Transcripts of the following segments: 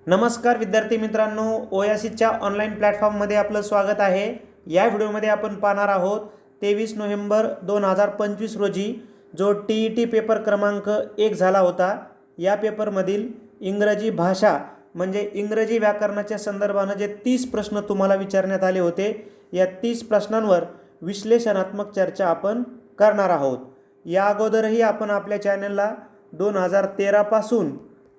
नमस्कार विद्यार्थी मित्रांनो, ओयासीच्या ऑनलाईन प्लॅटफॉर्ममध्ये आपलं स्वागत आहे। या व्हिडिओमध्ये आपण पाहणार आहोत 23 नोव्हेंबर 2025 रोजी जो TET पेपर क्रमांक 1 झाला होता। या पेपरमधील इंग्रजी भाषा म्हणजे इंग्रजी व्याकरणाच्या संदर्भाने जे 30 प्रश्न तुम्हाला विचारण्यात आले होते, या 30 प्रश्नांवर विश्लेषणात्मक चर्चा आपण करणार आहोत। या अगोदरही आपण आपल्या चॅनलला 2013 पासून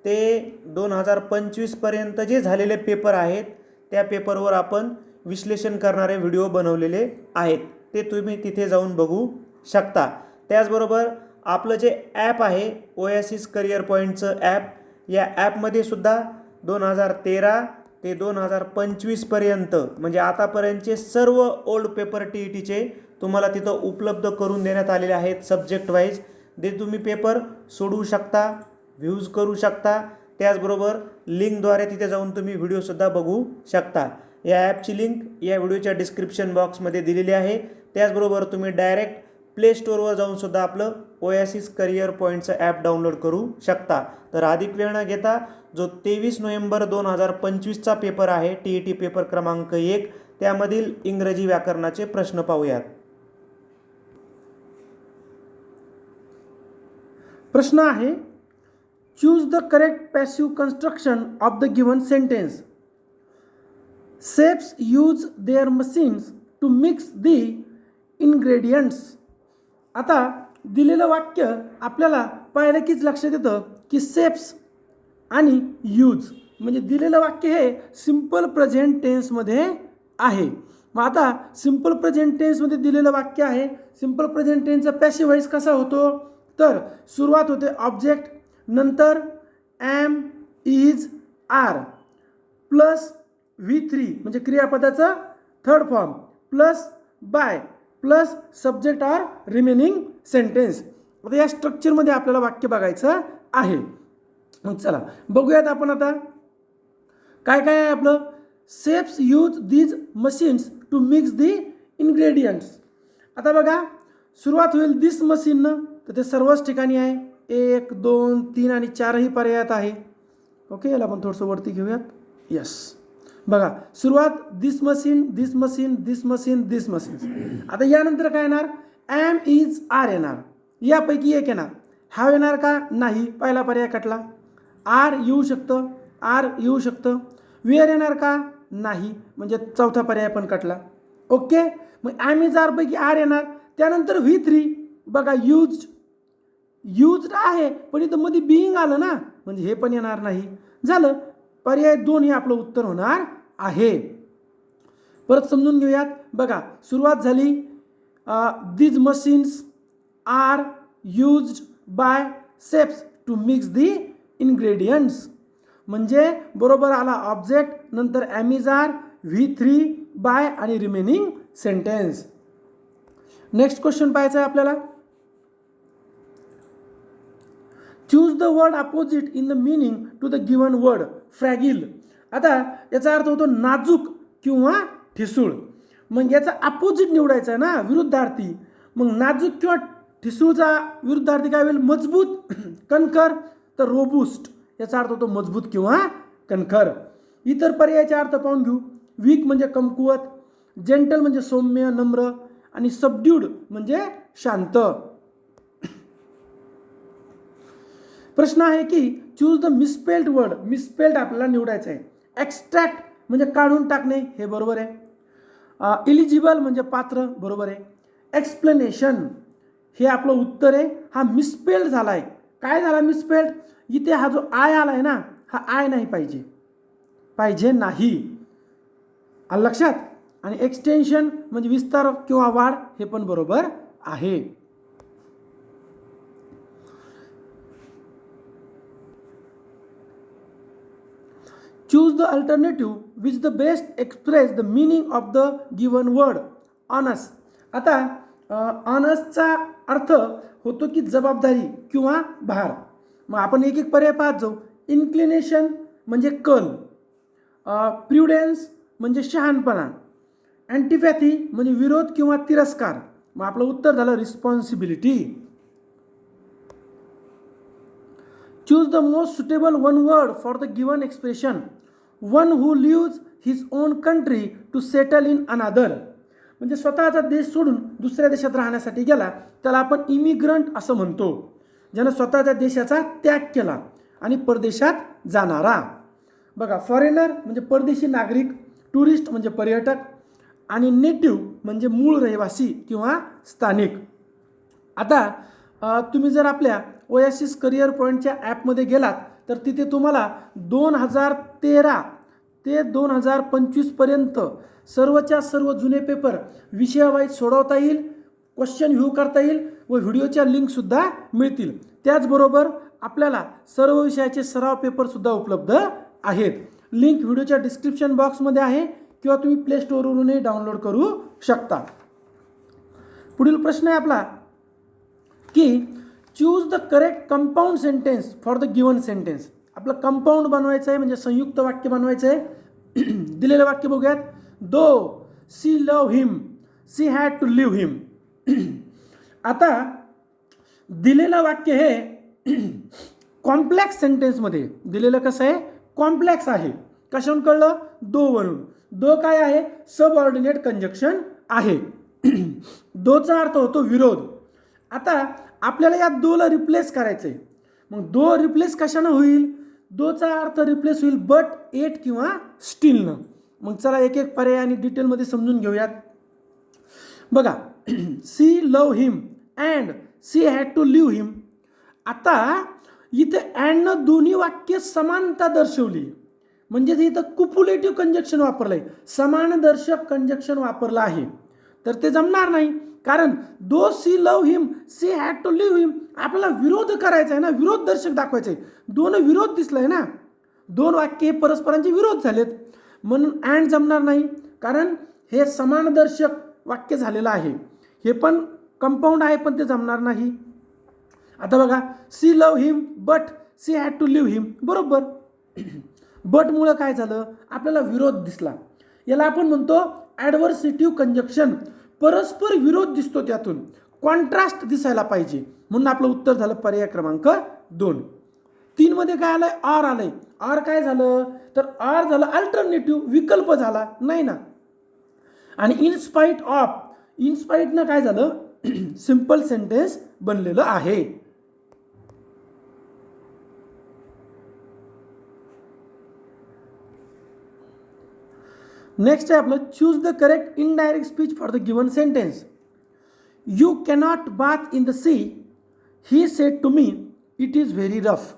ते 2025 पर्यंत जे झालेले पेपर आहेत त्या पेपरवर आपण विश्लेषण करणारे व्हिडिओ बनवलेले आहेत, ते तुम्ही तिथे जाऊन बघू शकता। त्याचबरोबर आपलं जे ॲप आहे ओएसिस करियर पॉईंटचं ॲप, या ॲपमध्ये सुद्धा 2013 ते 2025 पर्यंत म्हणजे आतापर्यंतचे सर्व ओल्ड पेपर TETचे तुम्हाला तिथं उपलब्ध करून देण्यात आलेले आहेत सब्जेक्ट वाईज। ते तुम्ही पेपर सोडवू शकता, व्ह्यूज करू शकता। त्याचबरोबर लिंकद्वारे तिथे जाऊन तुम्ही व्हिडिओसुद्धा बघू शकता। या ॲपची लिंक या व्हिडिओच्या डिस्क्रिप्शन बॉक्समध्ये दिलेली आहे। त्याचबरोबर तुम्ही डायरेक्ट प्ले स्टोअरवर जाऊन सुद्धा आपलं ओएसिस करियर पॉईंटचं ॲप डाउनलोड करू शकता। तर अधिक वेळ न घेता जो 23 नोव्हेंबर 2025चा पेपर आहे TET पेपर क्रमांक 1, त्यामधील इंग्रजी व्याकरणाचे प्रश्न पाहूयात। प्रश्न आहे, choose the correct passive construction of the given sentence. Chefs use their machines to mix the ingredients. आता दिलेलं वाक्य आपल्याला पाहिलं कीच लक्षात येतं की शेफ्स आणि यूज म्हणजे दिलेलं वाक्य हे सिंपल प्रेझेंट टेन्समध्ये आहे। मग आता सिंपल प्रेझेंट टेन्समध्ये दिलेलं वाक्य आहे, सिंपल प्रेझेंट टेन्सचा पॅसिव्ह व्हॉइस कसा होतो, तर सुरुवात होते ऑब्जेक्ट, नंतर am, is, R plus V3 म्हणजे क्रियापदाचा third form plus by plus subject or remaining sentence. आता या स्ट्रक्चरमध्ये आपल्याला वाक्य बघायचं आहे। मग चला बघूयात आपण आता काय काय आहे आपलं। Chefs use these machines to mix the ingredients. आता बघा सुरुवात होईल दिस मशीननं, तर ते सर्वच ठिकाणी आहे, 1, 2, 3 आणि 4ही पर्यायात आहे। ओके, याला आपण थोडंसं वरती घेऊयात। यस, बघा सुरुवात दिस मशीन, दिस मशीन, दिस मशीन, दिस मशीन। आता यानंतर काय येणार, एम, इज, आर येणार, यापैकी एक येणार। हा येणार का, नाही, पहिला पर्याय कटला। आर येऊ शकतं, आर येऊ शकतं। वेअर येणार का, नाही, म्हणजे चौथा पर्याय पण कटला। ओके, मग एम, इज, आर पैकी आर येणार। त्यानंतर V3 बघा यूज्ड आहे, पण इथं मध्ये बिईंग आलं ना, म्हणजे हे पण येणार नाही। झालं, पर्याय 2 हे आपलं उत्तर होणार आहे। परत समजून घेऊयात, बघा सुरुवात झाली these machines are used by chefs to mix the ingredients, म्हणजे बरोबर आला ऑब्जेक्ट, नंतर am, is, are, V3 by आणि रिमेनिंग सेंटेन्स। नेक्स्ट क्वेश्चन पाहायचा आहे आपल्याला। Choose the word opposite in the meaning to the given word fragile. आता याचा अर्थ होतो नाजूक किंवा ठिसूळ, मग याचा अपोजिट निवडायचा आहे ना, विरुद्धार्थी। मग नाजूक किंवा ठिसूळचा विरुद्धार्थी काय होईल, मजबूत, कणखर, तर रोबुस्ट याचा अर्थ होतो मजबूत किंवा कणखर। इतर पर्यायाचे अर्थ पाहून घेऊ। वीक म्हणजे कमकुवत, जेंटल म्हणजे सौम्य, नम्र, आणि सबड्यूड म्हणजे शांत। प्रश्न आहे की choose the misspelled word, misspelled आपल्याला निवडायचं आहे। एक्स्ट्रॅक्ट म्हणजे काढून टाकणे, हे बरोबर आहे। इलिजिबल म्हणजे पात्र, बरोबर आहे। एक्सप्लेनेशन हे आपलं उत्तर आहे, हा मिसस्पेल्ड झाला आहे। काय झाला मिसस्पेल्ड, इथे हा जो आय आला आहे ना, हा आय नाही पाहिजे, पाहिजे नाही, आलं लक्षात। आणि एक्सटेन्शन म्हणजे विस्तार किंवा वाढ, हे पण बरोबर आहे। Choose the alternative which the best express the meaning of the given word ons. आता ऑनसचा अर्थ होतो की जबाबदारी किंवा भार। मग आपण एक एक पर्याय पाहत जाऊ। इन्क्लिनेशन म्हणजे कल, प्रुडन्स म्हणजे शहाणपणा, अँटिपॅथी म्हणजे विरोध किंवा तिरस्कार। मग आपलं उत्तर झालं responsibility. Choose the most suitable one word for the given expression. One who leaves his own country to settle in another. म्हणजे स्वतःचा देश सोडून दुसऱ्या देशात राहण्यासाठी गेला त्याला आपण इमिग्रंट असं म्हणतो, ज्यानं स्वतःच्या देशाचा त्याग केला आणि परदेशात जाणारा. बघा, फॉरेनर म्हणजे परदेशी नागरिक, टुरिस्ट म्हणजे पर्यटक, आणि नेटिव्ह म्हणजे मूळ रहिवासी किंवा स्थानिक. आता तुम्ही जर आपल्या ओएसिस करिअर पॉईंटच्या ॲपमध्ये गेलात तर तिथे तुम्हाला 2013 ते 2025पर्यंत सर्वच्या सर्व जुने पेपर विषयावाईज सोडवता येईल, क्वेश्चन व्ह्यू करता येईल व व्हिडिओच्या लिंकसुद्धा मिळतील. त्याचबरोबर आपल्याला सर्व विषयाचे सराव पेपरसुद्धा उपलब्ध आहेत. लिंक व्हिडिओच्या डिस्क्रिप्शन बॉक्समध्ये आहे किंवा तुम्ही प्ले स्टोअरवरूनही डाउनलोड करू शकता. पुढील प्रश्न आहे आपला की choose the correct compound sentence for the given sentence. आपलं कंपाऊंड बनवायचं आहे म्हणजे संयुक्त वाक्य बनवायचं आहे. दिलेलं वाक्य बघूयात. Though she love him, she had to leave him. आता दिलेलं वाक्य हे कॉम्प्लेक्स सेंटेन्समध्ये दिलेलं कसं आहे, कॉम्प्लेक्स आहे. कशावरून कळलं? दो वरून. दो काय आहे? सबऑर्डिनेट कंजक्शन आहे. दोचा अर्थ होतो विरोध. आता आपल्याला या दोला रिप्लेस करायचं आहे. मग दो रिप्लेस कशानं होईल? दोचा अर्थ रिप्लेस होईल बट, एट किंवा स्टीलनं. मग चला एक एक पर्याय आणि डिटेलमध्ये समजून घेऊयात. बघा, she love him and she had to leave him. आता इथे अँडनं दोन्ही वाक्य समानता दर्शवली, म्हणजे इथं कुपुलेटिव्ह कंजक्शन वापरलं आहे, समानदर्शक कंजक्शन वापरलं आहे. तर ते जमणार नाही, कारण though she love him, she had to leave him आपल्याला विरोध करायचा आहे ना, विरोध दर्शक दाखवायचं आहे. दोन विरोध दिसलाय ना, दोन वाक्य हे परस्परांचे विरोध झालेत, म्हणून अँड जमणार नाही, कारण हे समानदर्शक वाक्य झालेलं आहे. हे पण कंपाऊंड आहे पण ते जमणार नाही. आता बघा, she love him but she had to leave him, बरोबर. बटमुळं काय झालं? आपल्याला विरोध दिसला. याला आपण म्हणतो ॲडव्हर्सेटिव्ह कंजक्शन. परस्पर विरोध दिसतो, त्यातून कॉन्ट्रास्ट दिसायला पाहिजे, म्हणून आपलं उत्तर झालं पर्याय क्रमांक 2. 3 मध्ये काय आलंय? आर आलंय. आर काय झालं? तर आर झालं अल्टरनेटिव्ह, विकल्प झाला नाही ना. आणि इनस्पाईट ऑफ, इनस्पाईटनं काय झालं? सिंपल सेंटेन्स बनलेलं आहे. नेक्स्ट आहे आपलं choose the correct indirect speech for the given sentence. You cannot bath in the sea, he said to me it is very rough.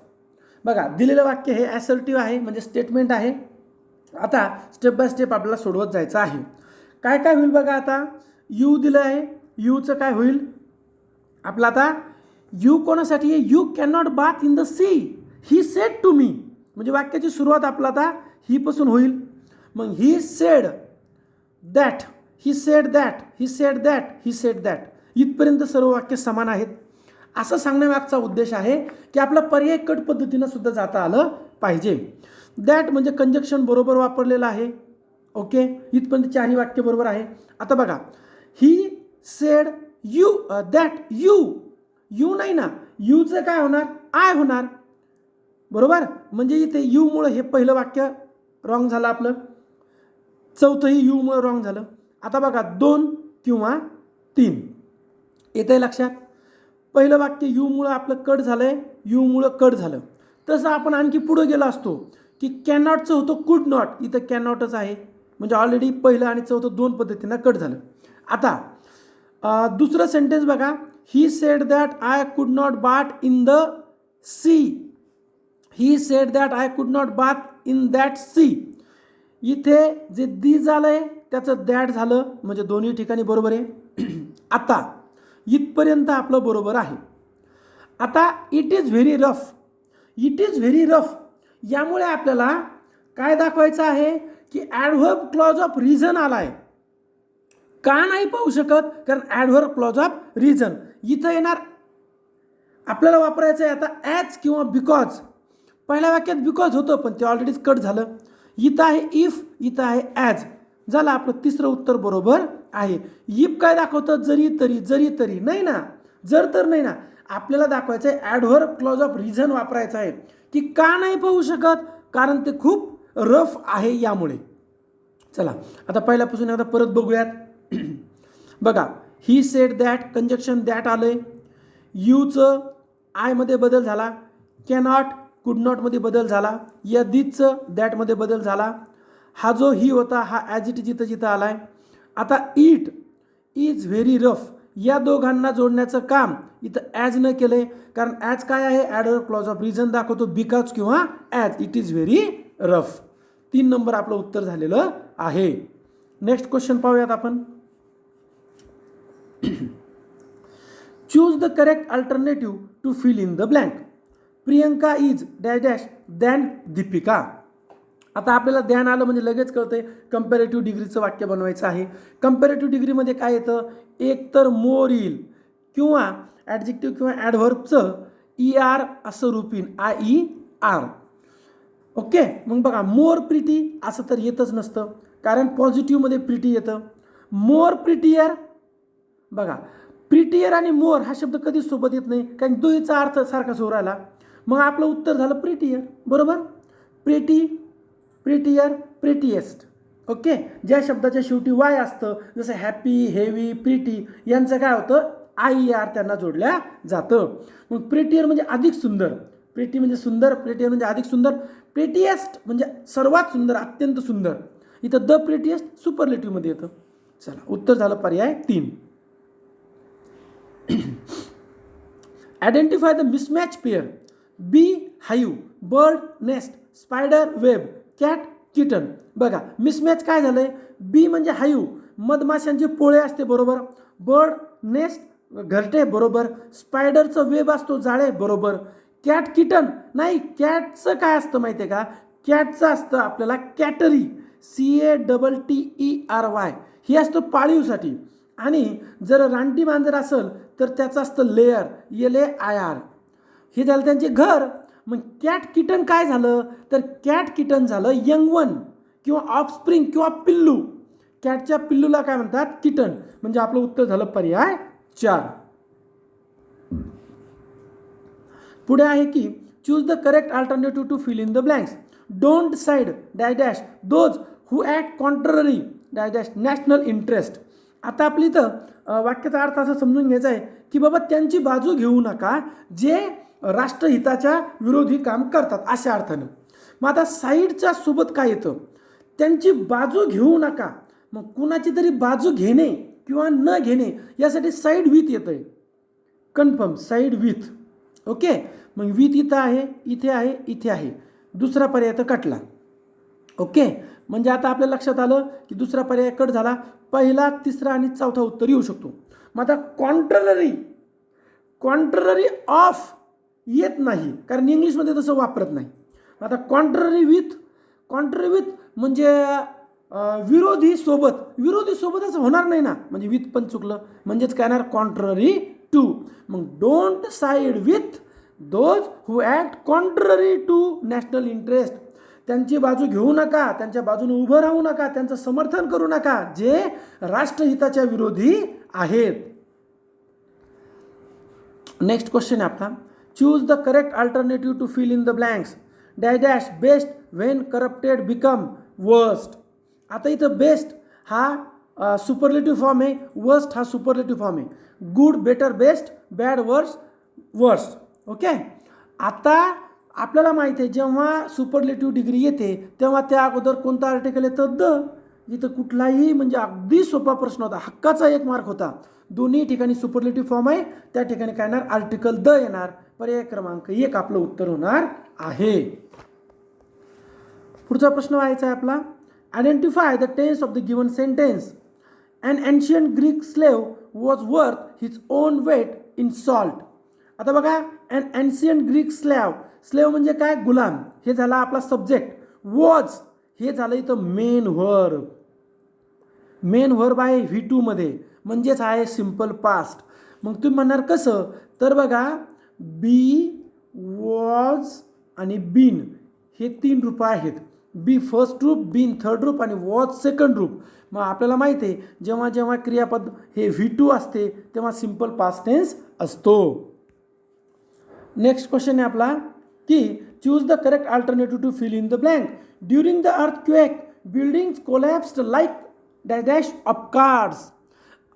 बघा, दिलेलं वाक्य हे ॲसर्टिव्ह आहे म्हणजे स्टेटमेंट आहे. आता स्टेप बाय स्टेप आपल्याला सोडवत जायचं आहे. काय काय होईल बघा. आता यू दिलं आहे, यूचं काय होईल आपलं? आता यू कोणासाठी आहे? You cannot bath in the sea, he said to me, म्हणजे वाक्याची सुरुवात आपलं आता ही पासून होईल. मग he said that, he said that, he said that, he said that, इथपर्यंत सर्व वाक्य समान आहेत. असं सांगण्यामागचा उद्देश आहे की आपला पर्याय कट पद्धतीनं सुद्धा जाता आलं पाहिजे. दॅट म्हणजे कंजक्शन बरोबर वापरलेलं आहे. ओके, इथपर्यंत चारही वाक्य बरोबर आहे. आता बघा, he sed you that you, you नाही ना, यूचं काय होणार? आय होणार, बरोबर. म्हणजे इथे यूमुळं हे पहिलं वाक्य रॉंग झालं आपलं, चौथंही यूमुळं रॉंग झालं. आता बघा, 2 किंवा 3 येतंय लक्षात? पहिलं वाक्य यूमुळं आपलं कट झालं आहे, यूमुळं कट झालं. तसं आपण आणखी पुढं गेलो असतो की कॅनॉटचं होतं कुड नॉट, इथं कॅनॉटच आहे, म्हणजे ऑलरेडी पहिलं आणि चौथं 2 पद्धतीनं कट झालं. आता दुसरं सेंटेन्स बघा, he said that I could not bath in the sea, he said that I could not bath in that sea. इथे जे दी झालं आहे त्याचं दॅट झालं, म्हणजे दोन्ही ठिकाणी बरोबर आहे. आता इथपर्यंत आपलं बरोबर आहे. आता it is very rough, it is very rough यामुळे आपल्याला काय दाखवायचं आहे की ॲडव्हर्ब क्लॉज ऑफ रिझन आला आहे. का नाही पाहू शकत? कारण ॲडव्हर्ब क्लॉज ऑफ रिझन इथं येणार, आपल्याला वापरायचं आहे आता ॲज किंवा बिकॉज. पहिल्या वाक्यात बिकॉज होतं पण ते ऑलरेडीच कट झालं. इथं आहे इफ, इथं आहे ॲज, झालं आपलं तिसरं उत्तर बरोबर आहे. इफ काय दाखवतं? जरी तरी, जरी तरी नाही ना, जर तर नाही ना. आपल्याला दाखवायचं आहे ॲडव्हर्ब क्लॉज ऑफ रिझन वापरायचा आहे की का नाही पाहू शकत, कारण ते खूप रफ आहे यामुळे. चला आता पहिल्यापासून एकदा परत बघूयात. बघा, he said that, conjunction that आलंय, यूचं आयमध्ये बदल झाला, कॅनॉट कुड नॉटमध्ये बदल झाला, या दिसचं दॅटमध्ये बदल झाला, हा जो ही होता हा ॲज इट इज इथं जिथं आला आहे. आता इट इज व्हेरी रफ, या दोघांना जोडण्याचं काम इथं ॲज न केलं आहे, कारण ॲज काय आहे, ॲडव्हर्ब क्लॉज ऑफ रिझन दाखवतो, बिकॉज किंवा as, it is very rough. 3 number आपलं उत्तर झालेलं आहे. नेक्स्ट क्वेश्चन पाहूयात आपण. Choose the correct alternative to fill in the blank. Priyanka is dash dash than Deepika. आता आपल्याला ध्यान आलं म्हणजे लगेच कळतंय कंपॅरेटिव्ह डिग्रीचं वाक्य बनवायचं आहे. कंपॅरेटिव्ह डिग्रीमध्ये काय येतं, एक तर मोर येईल किंवा ॲडजेक्टिव्ह किंवा ॲडव्हर्बचं ER असं रूप येईल, IER. ओके, मग बघा मोर प्रिटी असं तर येतच नसतं, कारण पॉझिटिव्हमध्ये प्रिटी येतं. मोर प्रिटियर, बघा प्रिटियर आणि मोर हा शब्द कधीच सोबत येत नाही, कारण दोहीचा अर्थ सारखाच होऊ राहिला. मग आपलं उत्तर झालं प्रिटियर, बरोबर. Pretty, prettier, प्रिटिएस्ट. ओके, ज्या शब्दाच्या शेवटी वाय असतं, जसं हॅपी, हेवी, प्रिटी, यांचं काय होतं, IER त्यांना जोडल्या जातं. मग प्रिटियर म्हणजे अधिक सुंदर, प्रिटी म्हणजे सुंदर, प्रिटियर म्हणजे अधिक सुंदर, प्रिटिएस्ट म्हणजे सर्वात सुंदर, अत्यंत सुंदर. इथं द प्रिटिएस्ट सुपरलेटिव्हमध्ये येतं. चला उत्तर झालं पर्याय 3. Identify the mismatch pair. Bee hive, bird nest, spider web, cat kitten. बघा मिसमॅच काय झालंय, बी म्हणजे हाईव्ह, मधमाशांचे पोळे असते, बरोबर. बर्ड नेस्ट घरटे, बरोबर. स्पायडरचं वेब असतो, जाळे, बरोबर. कॅट किटन नाही, कॅटचं काय असतं माहिती आहे का, कॅटचं असतं आपल्याला कॅटरी, CATTERY, हे असतं पाळीवसाठी. आणि जर रानटी मांजर असेल तर त्याचं असतं लेअर, LAIR. हे झालं त्यांचे घर. मग कॅट किटन काय झालं, तर कॅट किटन झालं यंग वन किंवा ऑफस्प्रिंग किंवा पिल्लू. कॅटच्या पिल्लूला काय म्हणतात, किटन. म्हणजे आपलं उत्तर झालं पर्याय 4. पुढे आहे की choose the correct alternative to fill in the blanks. Don't side dash dash those who at contrary dash dash national interest. आता आपली इथं वाक्याचा अर्थ असं समजून घ्यायचा आहे की बाबा त्यांची बाजू घेऊ नका जे राष्ट्रहिताच्या विरोधी काम करतात, अशा अर्थानं. मग आता साईडच्या सोबत काय येतं, त्यांची बाजू घेऊ नका. मग कुणाची तरी बाजू घेणे किंवा न घेणे यासाठी साईड विथ येतं आहे. Confirm, side with. ओके, मग विथ इथं आहे, इथे आहे, इथे आहे. दुसरा पर्याय तर कटला. ओके, म्हणजे आता आपल्या लक्षात आलं की दुसरा पर्याय कट झाला. पहिला, तिसरा आणि चौथा उत्तर येऊ शकतो. मग आता कॉन्ट्ररी, कॉन्ट्ररी ऑफ येत नाही, कारण इंग्लिशमध्ये तसं वापरत नाही. आता कॉन्ट्ररी विथ, कॉन्ट्ररी विथ म्हणजे विरोधी सोबत, विरोधी सोबतच होणार नाही ना, म्हणजे विथ पण चुकलं. म्हणजेच काय येणार, कॉन्ट्ररी टू. मग don't side with those who act contrary to national interest. त्यांची बाजू घेऊ नका, त्यांच्या बाजूने उभं राहू नका, त्यांचं समर्थन करू नका जे राष्ट्रहिताच्या विरोधी आहेत. नेक्स्ट क्वेश्चन आहे आपला. Choose the correct alternative to fill in the blanks. Dash dash best when corrupted become worst. आता इथं बेस्ट हा सुपरलेटिव्ह फॉर्म आहे, वर्स्ट हा सुपरलेटिव्ह फॉर्म आहे. Good, better, best, bad, worst, worst. Okay, आता आपल्याला माहिती आहे जेव्हा सुपरलेटिव्ह डिग्री येते तेव्हा त्या अगोदर कोणता आर्टिकल येतं, द. इथं कुठलाही म्हणजे अगदी सोपा प्रश्न होता, हक्काचा 1 मार्क होता. दोन्ही ठिकाणी सुपरलेटिव्ह फॉर्म आहे, त्या ठिकाणी काय येणार, आर्टिकल द येणार. पर्याय क्रमांक 1 आपलं उत्तर होणार आहे. पुढचा प्रश्न व्हायचा आहे आपला. Identify the tense of the given sentence. An ancient Greek slave was worth his own weight in salt. आता बघा, an ancient Greek slave, slave म्हणजे काय, गुलाम. हे झाला आपला सब्जेक्ट. वॉज हे झालं इथं मेन व्हर्ब. मेन व्हर्ब आहे V2 मध्ये, म्हणजेच आहे सिम्पल पास्ट. मग तुम्ही म्हणणार कसं, तर बघा बी, वॉज आणि बीन हे 3 रूप आहेत. बी फर्स्ट रूप, बीन थर्ड रूप आणि वॉज सेकंड रूप. मग आपल्याला माहिती आहे जेव्हा जेव्हा क्रियापद हे V2 असते तेव्हा सिम्पल पास्ट टेन्स असतो. नेक्स्ट क्वेश्चन आहे आपला की choose the correct alternative to fill in the blank. During the earthquake buildings collapsed like dash dash of cards.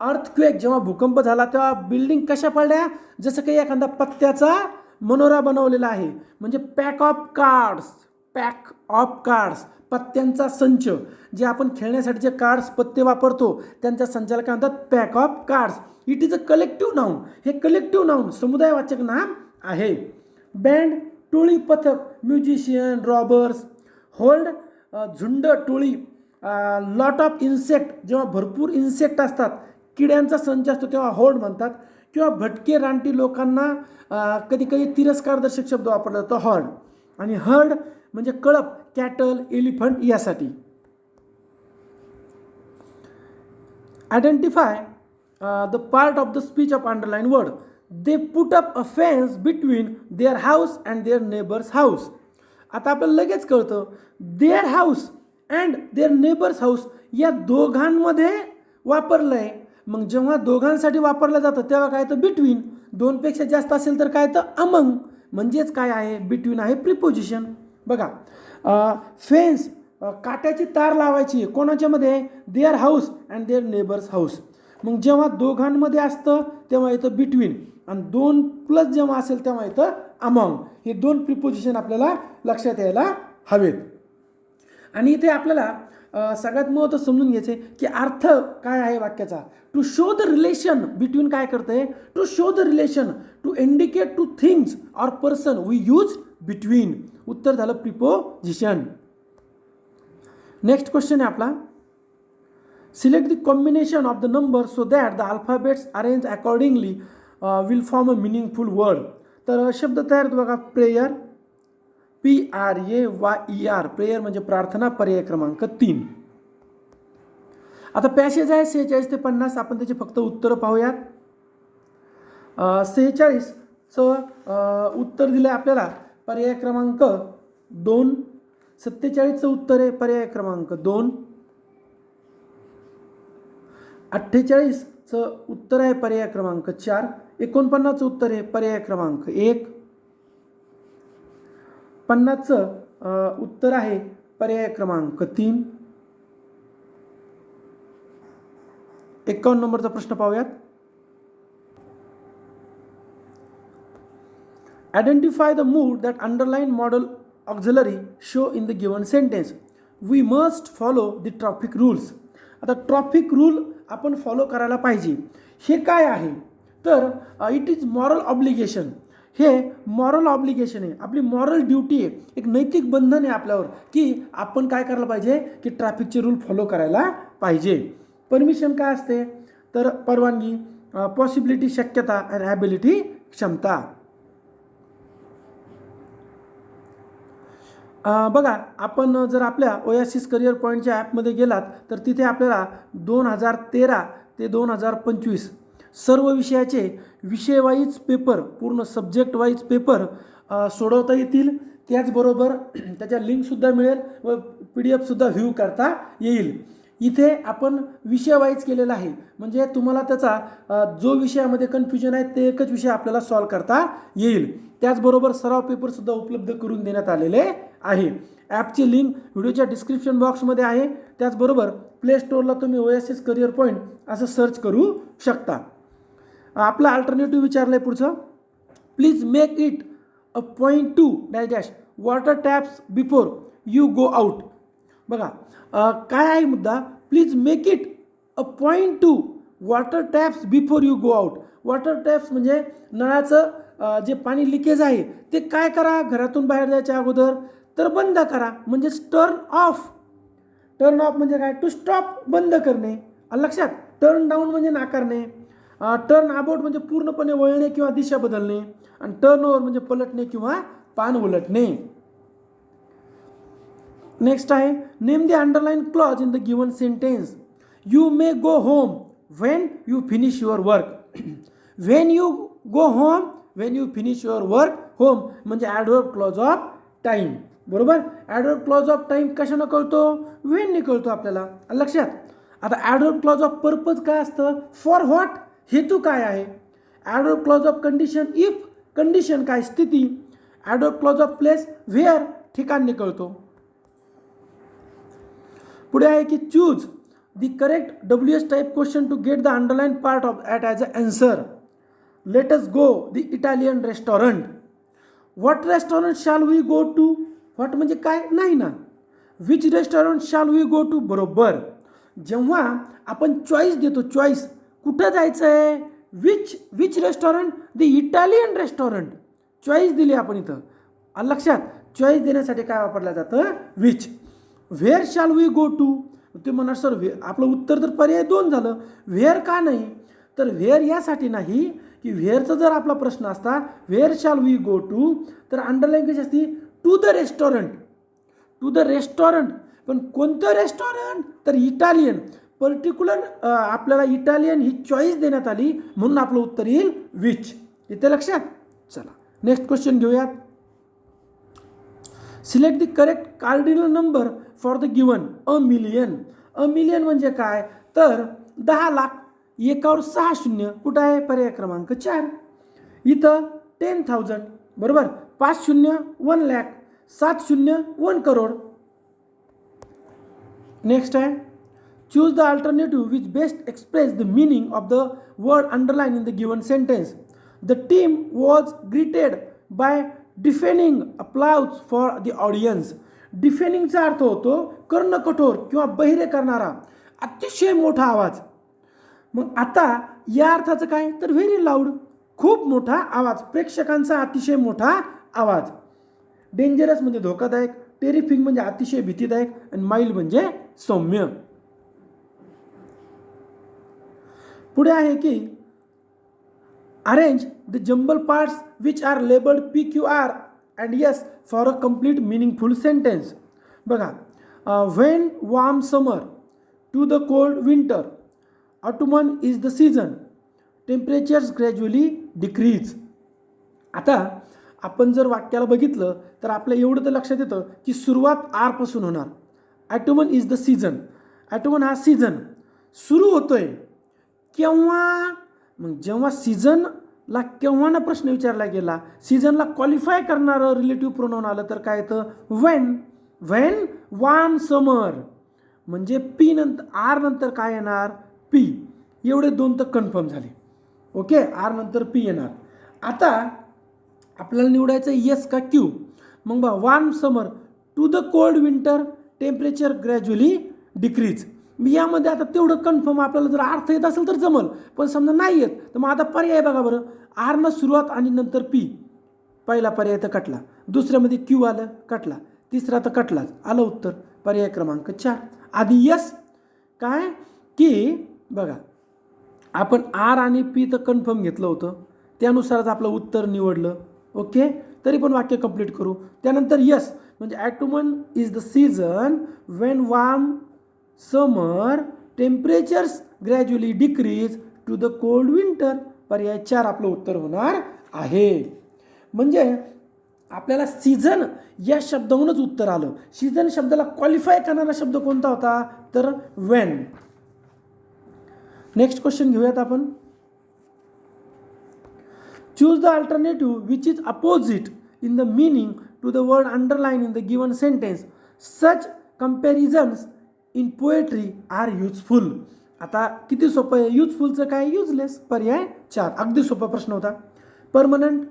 Earthquake जेव्हा भूकंप झाला तेव्हा बिल्डिंग कशा पडल्या, जसं काही एखादा पत्त्याचा मनोरा बनवलेला आहे, म्हणजे पॅक ऑफ कार्ड्स, पत्त्यांचा संच. जे आपण खेळण्यासाठी जे कार्ड्स पत्ते वापरतो त्यांच्या संचाला काय म्हणतात, pack of cards. It is a collective noun. हे कलेक्टिव्ह नाऊन समुदायवाचक नाम आहे. बँड, टोळी, पथक, म्युझिशियन, रॉबर्स. होल्ड, झुंड, टोळी. लॉट ऑफ इन्सेक्ट, जेव्हा भरपूर इन्सेक्ट असतात, किड्यांचा संच असतो तेव्हा होल्ड म्हणतात. किंवा भटके रानटी लोकांना कधी कधी तिरस्कारदर्शक शब्द वापरला जातो, हॉर्ड. आणि हर्ड म्हणजे कळप, कॅटल, एलिफंट यासाठी. Identify the part of the speech of underline word. They put up a fence between their house and their neighbours house. आता आपल्याला लगेच कळतं their house and their neighbours house या दोघांमध्ये वापरलं आहे. मग जेव्हा दोघांसाठी वापरलं जातं तेव्हा काय तर बिटवीन. दोनपेक्षा जास्त असेल तर काय तर अमंग. म्हणजेच काय आहे, बिटवीन आहे प्रिपोजिशन. बघा, फेन्स काट्याची तार लावायची कोणाच्यामध्ये, their house and their neighbours house. मग जेव्हा दोघांमध्ये असतं तेव्हा येतं बिटवीन, आणि 2+ जेव्हा असेल तेव्हा येतं अमॉंग. हे 2 प्रिपोजिशन आपल्याला लक्षात यायला हवेत. आणि इथे आपल्याला सगळ्यात महत्त्व समजून घ्यायचे की अर्थ काय आहे वाक्याचा. To show the relation between काय करतंय, to show the relation, to indicate two things or person we use between. उत्तर झालं प्रिपोजिशन. नेक्स्ट क्वेश्चन आहे आपला, select the combination of the number so that the alphabets arrange accordingly will form a meaningful word. तर शब्द तयार होतो बघा, prayer, PRAYER, prayer म्हणजे प्रार्थना. पर्याय क्रमांक 3. आता पॅसेज आहे 46 ते 50. आपण त्याचे फक्त उत्तरं पाहूयात. 46चं उत्तर दिलं आहे आपल्याला पर्याय क्रमांक 2. 47चं उत्तर आहे पर्याय क्रमांक 2. 48चं उत्तर आहे पर्याय क्रमांक 4. 49चं उत्तर आहे पर्याय क्रमांक 1. 50चं उत्तर आहे पर्याय क्रमांक 3. 51 नंबरचा प्रश्न पाहूयात. Identify the mood that underline modal auxiliary show in the given sentence. We must follow the traffic rules. आता ट्रॅफिक रूल आपण फॉलो करायला पाहिजे. हे काय आहे तर इट इज मॉरल ऑब्लिगेशन. हे मॉरल ऑब्लिगेशन आहे, आपली मॉरल ड्युटी आहे, एक नैतिक बंधन आहे आपल्यावर की आपण काय करायला पाहिजे की ट्रॅफिकचे रूल फॉलो करायला पाहिजे. परमिशन काय असते तर परवानगी, पॉसिबिलिटी शक्यता, आणि ॲबिलिटी क्षमता. बघा, आपण जर आपल्या ओयासिस करिअर पॉईंटच्या ॲपमध्ये गेलात तर तिथे आपल्याला 2013 ते 2025 सर्व विषयाचे विषयवाईज पेपर, पूर्ण सब्जेक्ट वाईज पेपर सोडवता येतील. त्याचबरोबर त्याच्या लिंकसुद्धा मिळेल व PDF सुद्धा व्ह्यू करता येईल. इथे आपण विषयवाईज केलेला आहे, म्हणजे तुम्हाला त्याचा जो विषयामध्ये कन्फ्युजन आहे ते एकच विषय आपल्याला सॉल्व करता येईल. त्याचबरोबर सराव पेपरसुद्धा उपलब्ध करून देण्यात आलेले आहे. ॲपची लिंक व्हिडिओच्या डिस्क्रिप्शन बॉक्समध्ये आहे. त्याचबरोबर प्ले स्टोअरला तुम्ही ओयासिस करिअर पॉईंट असं सर्च करू शकता. आपला अल्टरनेटिव्ह विचारलं आहे पुढचं, please make it a point two dash dash water taps before you go out. बघा, काय आहे मुद्दा, please make it a point two water taps before you go out. Water taps म्हणजे नळाचं जे पाणी लिकेज आहे ते काय करा, घरातून बाहेर जायच्या अगोदर तर बंद करा, म्हणजे टर्न ऑफ. टर्न ऑफ म्हणजे काय, टू स्टॉप, बंद करणे. लक्षात, टर्न डाऊन म्हणजे नाकारणे. टर्न अबाउट म्हणजे पूर्णपणे वळणे किंवा दिशा बदलणे. आणि टर्न ओव्हर म्हणजे पलटणे किंवा पान उलटणे. नेक्स्ट आहे, name the underline clause in the given sentence. You may go home when you finish your work. When you go home, when you finish your work. Home म्हणजे ॲडवर्ब क्लॉज ऑफ टाईम. बरोबर, adverb clause of time कशानं कळतो, व्हेनने कळतो आपल्याला. लक्षात. आता adverb clause of purpose काय असतं, for what, हेतू काय आहे. Adverb clause of condition, if condition काय, स्थिती. Adverb clause of place where, ठिकाण कळतो. पुढे आहे की choose the correct WH type question to get the underline part of at as a answer. Let us go the Italian restaurant. What restaurant shall we go to. What म्हणजे काय, नाही ना. Which restaurant shall we go to, बरोबर. जेव्हा आपण choice देतो, choice कुठं जायचं आहे, which restaurant, the Italian restaurant, choice दिली आपण इथं. आलं लक्षात. चॉईस देण्यासाठी काय वापरलं जातं, which. Where shall we go to. ते म्हणणार सर आपलं उत्तर तर पर्याय 2 झालं, व्हेअर का नाही. तर व्हेअर यासाठी नाही की व्हेअरचा जर आपला प्रश्न असता where shall we go to, तर अंडरलाईन कशी असती, to the restaurant. To the restaurant, पण कोणतं रेस्टॉरंट, तर इटालियन. पर्टिक्युलर आपल्याला इटालियन ही चॉईस देण्यात आली म्हणून आपलं उत्तर येईल विच. इथे लक्षात. चला नेक्स्ट क्वेश्चन घेऊयात. Select the correct cardinal number for the given a million. A million म्हणजे काय, तर 10 लाख. एकावर 6 शून्य कुठं आहे, पर्याय क्रमांक 4. इथं 10,000 बरोबर, 5 शून्य 1 लाख, 7 शून्य 1 करोड. नेक्स्ट आहे choose the alternative which best express the meaning of the word underline in the given sentence. The team was greeted by deafening applause for the audience. डिफेनिंगचा अर्थ होतो कर्णकठोर किंवा बहिरे करणारा, अतिशय मोठा आवाज. मग आता या अर्थाचं काय, तर व्हेरी लाऊड, खूप मोठा आवाज, प्रेक्षकांचा अतिशय मोठा आवाज. डेंजरस म्हणजे धोकादायक, टेरिफिंग म्हणजे अतिशय भीतीदायक, आणि माइल्ड म्हणजे सौम्य. पुढे आहे की arrange the jumble parts which are labelled PQR and yes for a complete meaningful sentence. बघा, when warm summer to the cold winter, autumn is the season, temperatures gradually decrease. आता आपण जर वाक्याला बघितलं तर आपल्या एवढं तर लक्षात येतं की सुरुवात आरपासून होणार. ॲटोमन इज द सीझन. ॲटोमन हा सीझन सुरू होतोय केव्हा, मग जेव्हा सीझनला केव्हाना प्रश्न विचारला गेला, सीझनला क्वालिफाय करणारं रिलेटिव्ह प्रोनाउन आलं तर काय येतं, व्हेन. व्हेन वार्म समर म्हणजे पी नंतर, आर नंतर काय येणार, पी. एवढे 2 तर कन्फर्म झाले. ओके, आर नंतर पी येणार. आता आपल्याला निवडायचं येस का क्यू. मग बघा, warm summer to the cold winter, temperature gradually decrease. मी यामध्ये आता तेवढं कन्फर्म आपल्याला जर अर्थ येत असेल तर जमल, पण समजा नाही येत तर मग आता पर्याय बघा बरं. आरनं सुरुवात आणि नंतर पी, पहिला पर्याय तर कटला. दुसऱ्यामध्ये क्यू आलं, कटला. तिसरा तर कटलाच, आलं उत्तर पर्याय क्रमांक 4. आधी यस काय की बघा आपण आर आणि पी तर कन्फर्म घेतलं होतं, त्यानुसारच आपलं उत्तर निवडलं. ओके, तरी पण वाक्य कंप्लीट करू. त्यानंतर यस म्हणजे autumn is the season when warm summer, temperatures gradually decrease to the cold winter, पर्याय 4 आपलं उत्तर होणार आहे. म्हणजे आपल्याला सीझन या शब्दाहूनच उत्तर आलं. सीझन शब्दाला क्वालिफाय करणारा शब्द कोणता होता, तर व्हेन. नेक्स्ट क्वेश्चन घेऊयात आपण. Choose the alternative which is opposite in the meaning to the word underline in the given sentence. Such comparisons in poetry are useful. आता किती सोपं आहे, युजफुलचं काय, युजलेस, पर्याय 4. अगदी सोपा प्रश्न होता. परमनंट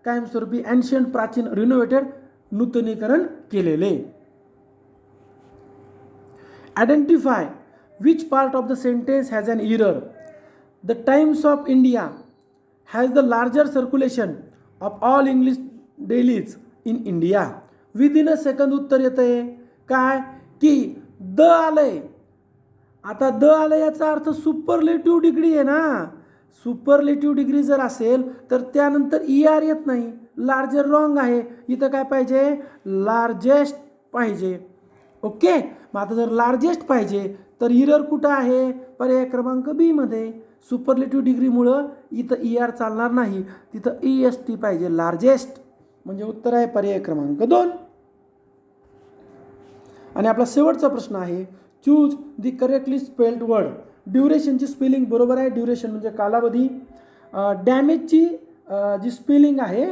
कायमस्वरूपी, एन्शियंट प्राचीन, रिनोव्हेटेड नूतनीकरण केलेले. Identify which part of the sentence has an error. The Times of India has the larger circulation of all English dailies in India. Within a second उत्तर येतं आहे काय की द आलंय. आता द आलं याचा अर्थ सुपरलेटिव्ह डिग्री आहे ना. सुपरलेटिव्ह डिग्री जर असेल तर त्यानंतर ER येत नाही. लार्जर रॉंग आहे, इथं काय पाहिजे, लार्जेस्ट पाहिजे. ओके, मग आता जर लार्जेस्ट पाहिजे तर इरर कुठं आहे, पर्याय क्रमांक बी मध्ये. सुपरलेटिव्ह डिग्रीमुळं इथं ER चालणार नाही, तिथं EST पाहिजे, लार्जेस्ट. म्हणजे उत्तर आहे पर्याय क्रमांक 2. आणि आपला शेवटचा प्रश्न आहे choose the correctly spelled word. ड्युरेशनची स्पेलिंग बरोबर आहे. ड्युरेशन म्हणजे कालावधी. डॅमेजची जी स्पेलिंग आहे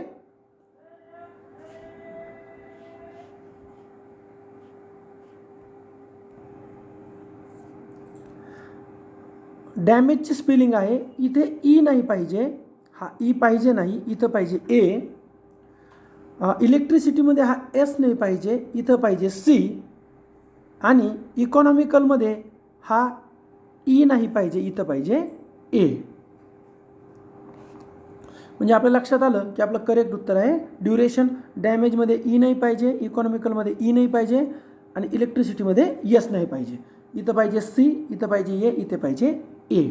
डॅमेजची स्पेलिंग आहे, इथे ई नाही पाहिजे, हा ई पाहिजे नाही, इथं पाहिजे ए. इलेक्ट्रिसिटीमध्ये हा एस नाही पाहिजे, इथं पाहिजे सी. आणि इकॉनॉमिकलमध्ये हा ई नाही पाहिजे, इथं पाहिजे ए. म्हणजे आपल्या लक्षात आलं की आपलं करेक्ट उत्तर आहे ड्युरेशन. डॅमेजमध्ये ई नाही पाहिजे, इकॉनॉमिकलमध्ये ई नाही पाहिजे आणि इलेक्ट्रिसिटीमध्ये यस नाही पाहिजे. इथं पाहिजे सी, इथं पाहिजे ए, इथे पाहिजे ए.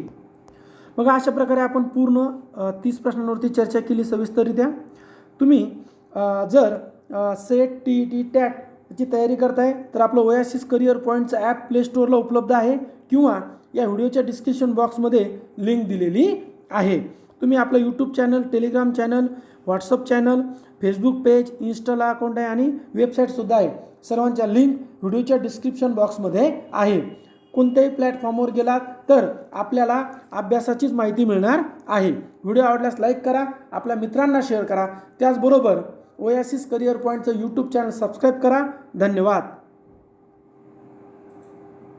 बघा अशा प्रकारे आपण पूर्ण 30 प्रश्नांवरती चर्चा केली सविस्तररित्या. तुम्ही जर सेट TET टॅटची तयारी करताय तर आपलं ओएसिस करिअर पॉईंटचं ॲप प्ले स्टोअरला उपलब्ध आहे किंवा या व्हिडिओच्या डिस्क्रिप्शन बॉक्समध्ये लिंक दिलेली आहे. तुम्ही आपलं YouTube channel, Telegram channel, WhatsApp channel, Facebook page, इन्स्टाला अकाउंट आहे आणि वेबसाईटसुद्धा आहे. सर्वांच्या लिंक व्हिडिओच्या डिस्क्रिप्शन बॉक्समध्ये आहे. कोणत्याही प्लॅटफॉर्मवर गेलात तर आपल्याला अभ्यासाचीच माहिती मिळणार आहे. व्हिडिओ आवडल्यास लाईक करा, आपल्या मित्रांना शेअर करा. त्याचबरोबर ओएसिस करिअर पॉईंटचं यूट्यूब चॅनल सबस्क्राईब करा. धन्यवाद.